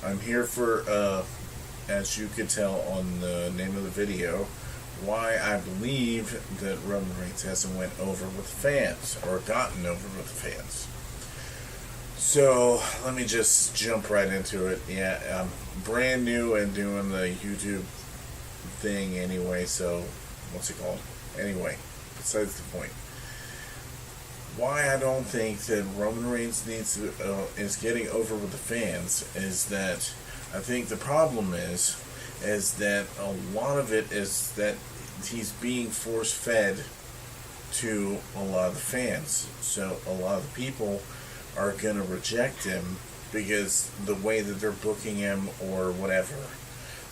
I'm here for, as you could tell on the name of the video, why I believe that Roman Reigns hasn't went over with fans, or gotten over with fans. So, let me just jump right into it. Yeah, I'm brand new and doing the YouTube thing anyway, so, what's it called? Anyway, besides the point. Why I don't think that Roman Reigns is getting over with the fans is that I think the problem is that a lot of it is that he's being force-fed to a lot of the fans. So a lot of the people are going to reject him because the way that they're booking him or whatever.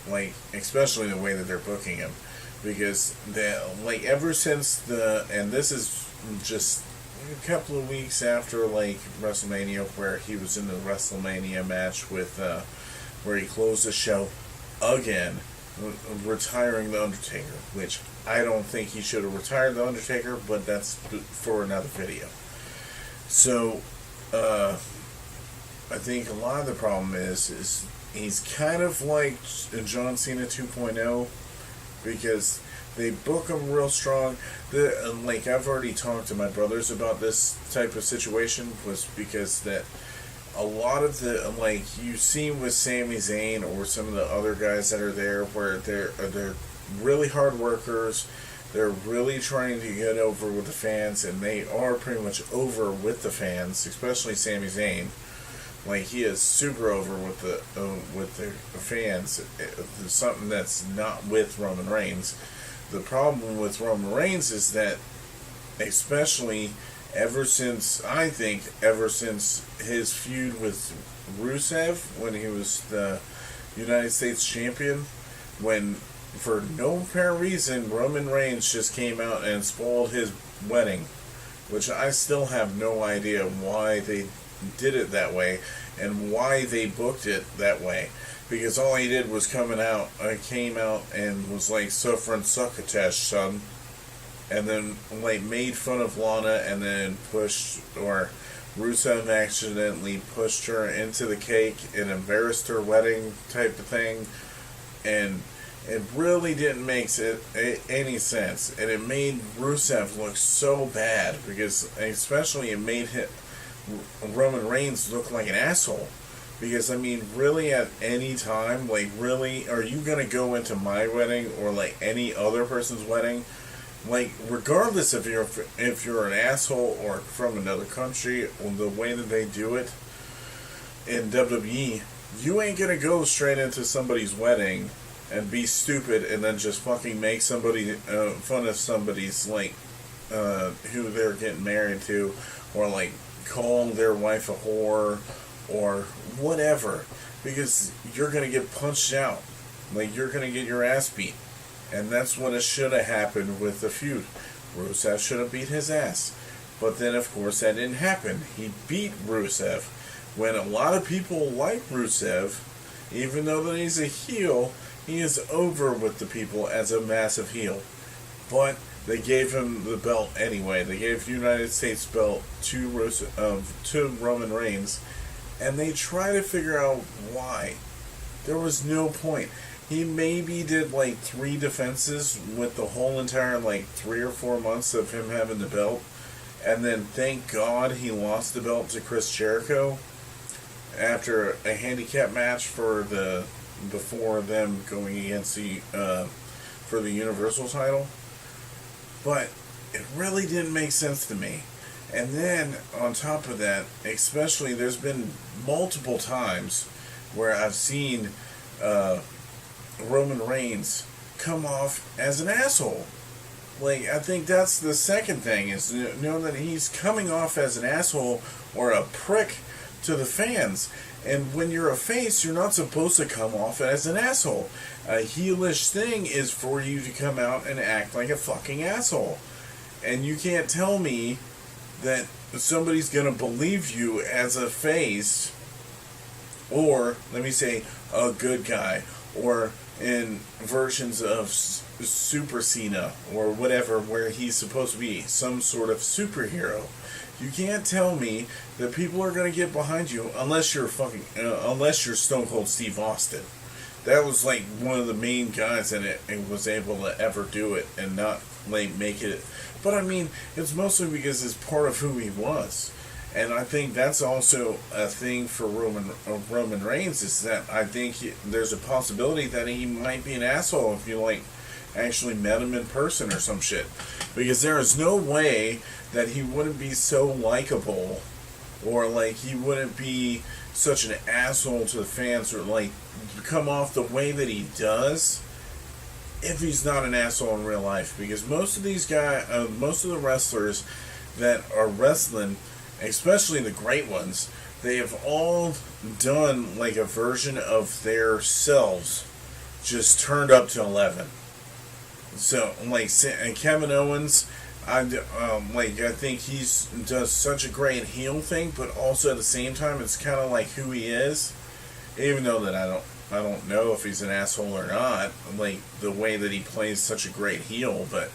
Like, especially the way that they're booking him. Because, ever since and this is just a couple of weeks after, WrestleMania, where he was in the WrestleMania match with, where he closed the show again, retiring The Undertaker, which I don't think he should have retired The Undertaker, but that's for another video. So, I think a lot of the problem is he's kind of like John Cena 2.0, because they book him real strong. I've already talked to my brothers about this type of situation, was because that a lot of the, you see with Sami Zayn or some of the other guys that are there, where they're really hard workers, they're really trying to get over with the fans, and they are pretty much over with the fans, especially Sami Zayn. He is super over with the fans. There's something that's not with Roman Reigns. The problem with Roman Reigns is that, especially ever since his feud with Rusev, when he was the United States champion, when for no apparent reason Roman Reigns just came out and spoiled his wedding, which I still have no idea why they did it that way and why they booked it that way. Because all he did was came out and was like, "Suffer and succotash, son," and then made fun of Lana, and then Rusev accidentally pushed her into the cake and embarrassed her wedding type of thing, and it really didn't make any sense, and it made Rusev look so bad, because especially it made Roman Reigns look like an asshole. Because, really at any time, really, are you going to go into my wedding or, any other person's wedding? Regardless if you're an asshole or from another country, or the way that they do it in WWE, you ain't going to go straight into somebody's wedding and be stupid and then just fucking make somebody, fun of somebody's, who they're getting married to, or, call their wife a whore, or whatever, because you're going to get punched out. You're going to get your ass beat. And that's what it should have happened with the feud. Rusev should have beat his ass. But then, of course, that didn't happen. He beat Rusev, when a lot of people like Rusev, even though that he's a heel, he is over with the people as a massive heel. But they gave him the belt anyway. They gave the United States belt to Roman Reigns, and they try to figure out why. There was no point. He maybe did 3 defenses with the whole entire 3 or 4 months of him having the belt, and then thank God he lost the belt to Chris Jericho after a handicap match before them going against for the Universal title. But it really didn't make sense to me. And then, on top of that, especially, there's been multiple times where I've seen Roman Reigns come off as an asshole. I think that's the second thing, is that he's coming off as an asshole or a prick to the fans. And when you're a face, you're not supposed to come off as an asshole. A heelish thing is for you to come out and act like a fucking asshole. And you can't tell me that somebody's going to believe you as a face, or, let me say, a good guy, or in versions of Super Cena, or whatever, where he's supposed to be some sort of superhero. You can't tell me that people are going to get behind you unless you're unless you're Stone Cold Steve Austin. That was like one of the main guys in it and was able to ever do it and not like make it. But I mean, it's mostly because it's part of who he was. And I think that's also a thing for Roman Reigns, is that I think there's a possibility that he might be an asshole if you like actually met him in person or some shit. Because there is no way that he wouldn't be so likable, or like he wouldn't be such an asshole to the fans, or like come off the way that he does if he's not an asshole in real life. Because most of these guys, most of the wrestlers that are wrestling, especially the great ones, they have all done like a version of their selves just turned up to 11. So like, and Kevin Owens, I think he's does such a great heel thing, but also at the same time it's kind of like who he is, even though that I don't know if he's an asshole or not, like the way that he plays such a great heel. But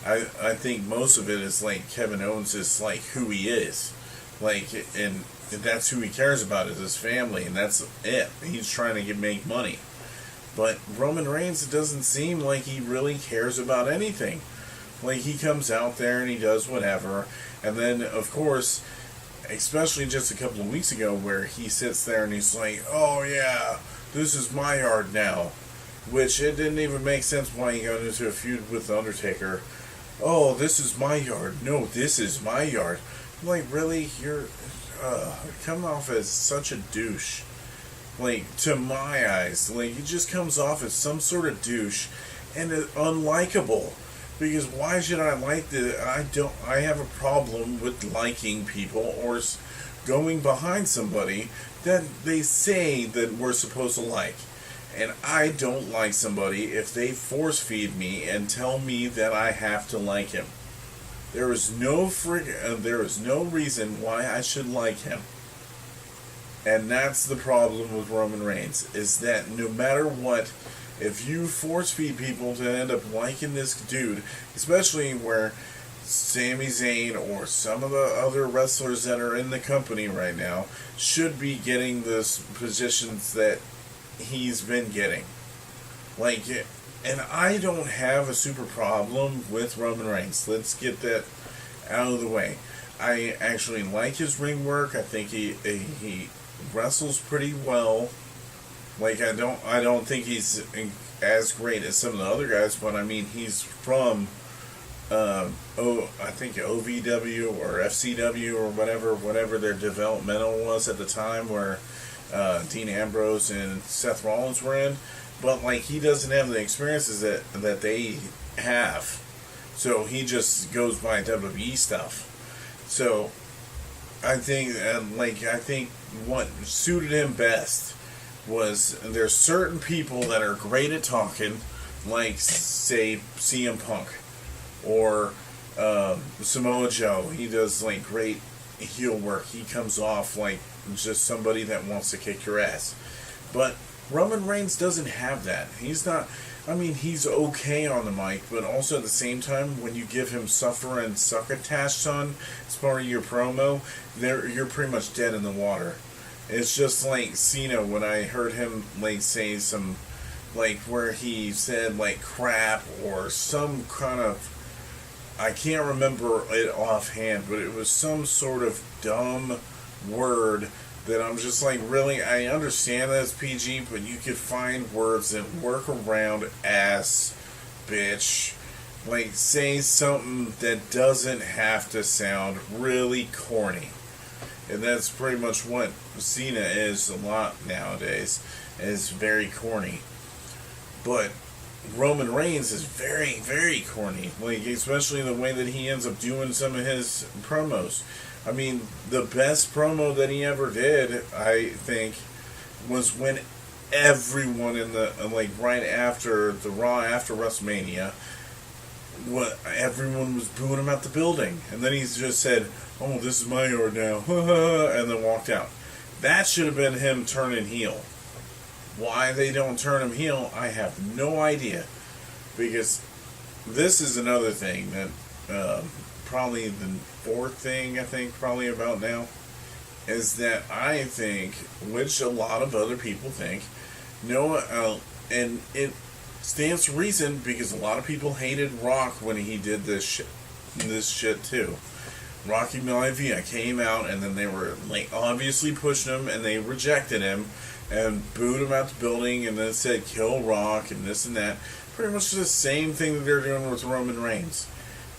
I think most of it is like Kevin Owens is like who he is, like, and that's who he cares about, is his family, and that's it. He's trying to make money. But Roman Reigns, it doesn't seem like he really cares about anything. Like, he comes out there and he does whatever, and then, of course, especially just a couple of weeks ago, where he sits there and he's like, oh yeah, this is my yard now. Which, it didn't even make sense why he got into a feud with The Undertaker. Oh, this is my yard. No, this is my yard. Like, really? You're coming off as such a douche. Like, to my eyes. Like, he just comes off as some sort of douche and unlikable. Because why should I like the... I have a problem with liking people or going behind somebody that they say that we're supposed to like. And I don't like somebody if they force feed me and tell me that I have to like him. There is no reason why I should like him. And that's the problem with Roman Reigns, is that no matter what, if you force feed people to end up liking this dude, especially where Sami Zayn or some of the other wrestlers that are in the company right now should be getting the positions that he's been getting. Like, and I don't have a super problem with Roman Reigns. Let's get that out of the way. I actually like his ring work. I think he wrestles pretty well. Like, I don't think he's as great as some of the other guys, but I mean, he's from I think OVW or FCW or whatever their developmental was at the time, where Dean Ambrose and Seth Rollins were in. But like, he doesn't have the experiences that they have, so he just goes by WWE stuff. So I think what suited him best was, there's certain people that are great at talking, like, say, CM Punk or Samoa Joe. He does like great heel work. He comes off like just somebody that wants to kick your ass. But Roman Reigns doesn't have that. He's not... I mean, he's okay on the mic, but also at the same time, when you give him suffer and succotash on as part of your promo, you're pretty much dead in the water. It's just like Cena, when I heard him like say some, like, where he said like crap or some kind of, I can't remember it offhand, but it was some sort of dumb word that I'm just like, really, I understand that's PG, but you could find words that work around ass, bitch. Like, say something that doesn't have to sound really corny. And that's pretty much what Cena is a lot nowadays, is very corny. But Roman Reigns is very, very corny. Like, especially the way that he ends up doing some of his promos. I mean, the best promo that he ever did, I think, was when everyone in the, like, right after the Raw, after WrestleMania, everyone was booing him out the building. And then he just said, oh, this is my yard now, and then walked out. That should have been him turning heel. Why they don't turn him heel, I have no idea. Because this is another thing that probably the fourth thing I think probably about now is that I think, which a lot of other people think, and it stands to reason because a lot of people hated Rock when he did this shit too. Rocky Maivia came out and then they were like obviously pushing him and they rejected him and booed him out the building and then said kill Rock and this and that. Pretty much the same thing that they're doing with Roman Reigns.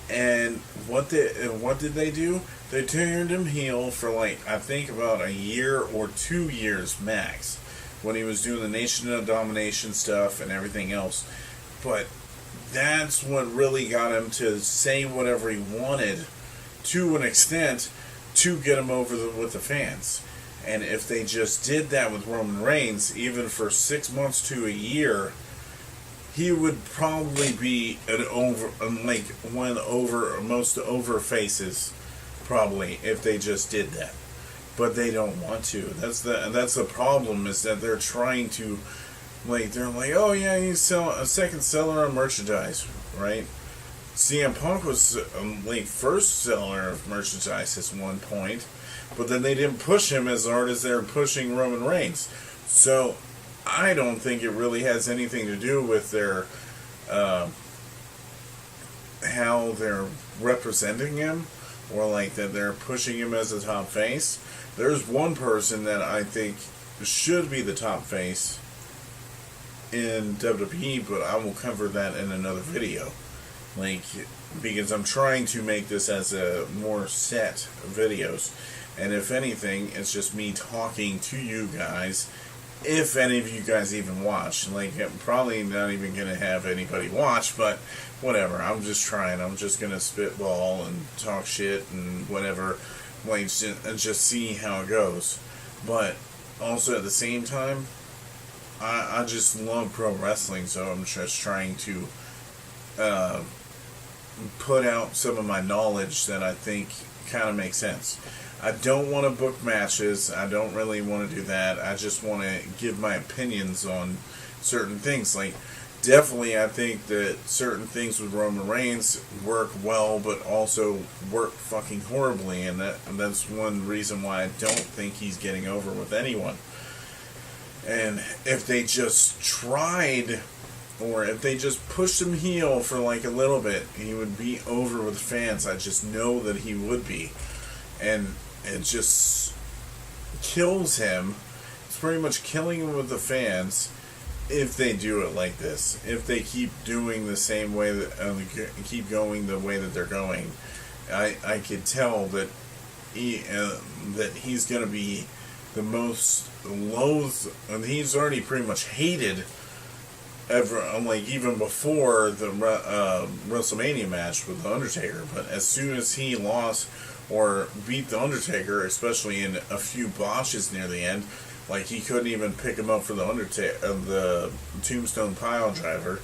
And what did they do? They turned him heel for like I think about a year or 2 years max when he was doing the Nation of Domination stuff and everything else. But that's what really got him to say whatever he wanted to an extent to get him over with the fans. And if they just did that with Roman Reigns, even for 6 months to a year, he would probably be most over faces, probably, if they just did that. But they don't want to. That's the problem, is that they're trying to, they're like, oh yeah, he's a second seller of merchandise, right? CM Punk was first seller of merchandise at one point, but then they didn't push him as hard as they're pushing Roman Reigns. So I don't think it really has anything to do with their how they're representing him, or that they're pushing him as a top face. There's one person that I think should be the top face in WWE, but I will cover that in another video. Because I'm trying to make this as a more set videos, and if anything, it's just me talking to you guys. If any of you guys even watch, I'm probably not even gonna have anybody watch, but whatever. I'm just trying. I'm just gonna spitball and talk shit and whatever, and just see how it goes. But also at the same time, I just love pro wrestling, so I'm just trying to put out some of my knowledge that I think kind of makes sense. I don't want to book matches. I don't really want to do that. I just want to give my opinions on certain things. Definitely I think that certain things with Roman Reigns work well, but also work fucking horribly, and that's one reason why I don't think he's getting over with anyone. And if they just tried, or if they just pushed him heel for a little bit, he would be over with fans. I just know that he would be. And it just kills him. It's pretty much killing him with the fans if they do it like this. If they keep doing the same way, keep going the way that they're going. I could tell that he's going to be the most loathed, and he's already pretty much hated ever, even before the WrestleMania match with The Undertaker. But as soon as he lost or beat The Undertaker, especially in a few botches near the end, he couldn't even pick him up for the Tombstone Pile Driver.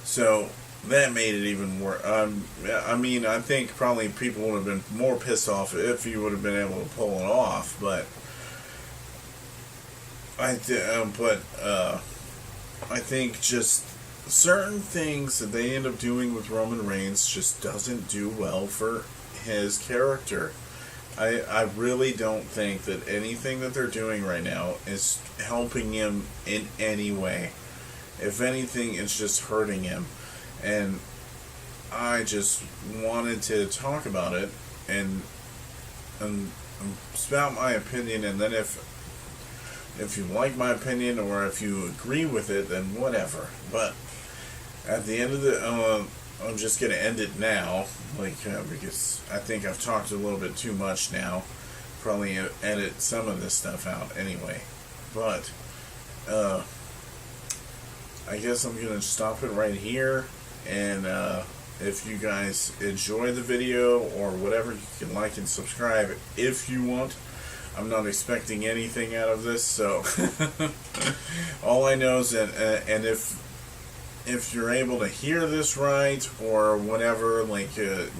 So that made it even worse. I think probably people would have been more pissed off if he would have been able to pull it off. But I think just certain things that they end up doing with Roman Reigns just doesn't do well for his character. I really don't think that anything that they're doing right now is helping him in any way. If anything, it's just hurting him. And I just wanted to talk about it and spout my opinion, and then if you like my opinion or if you agree with it, then whatever. But at the end of the I'm just going to end it now, because I think I've talked a little bit too much now. Probably edit some of this stuff out anyway. But I guess I'm going to stop it right here. And if you guys enjoy the video or whatever, you can like and subscribe if you want. I'm not expecting anything out of this, so all I know is that, and if you're able to hear this right or whatever,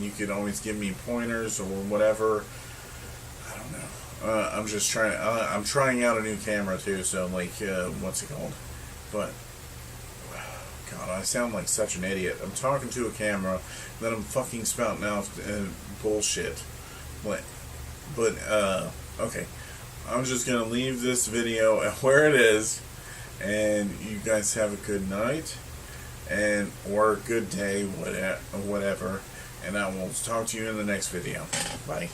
you could always give me pointers or whatever. I don't know. I'm just trying. I'm trying out a new camera too, so what's it called? But God, I sound like such an idiot. I'm talking to a camera, then I'm fucking spouting out bullshit. Okay. I'm just gonna leave this video at where it is, and you guys have a good night, or a good day, whatever, and I will talk to you in the next video. Bye.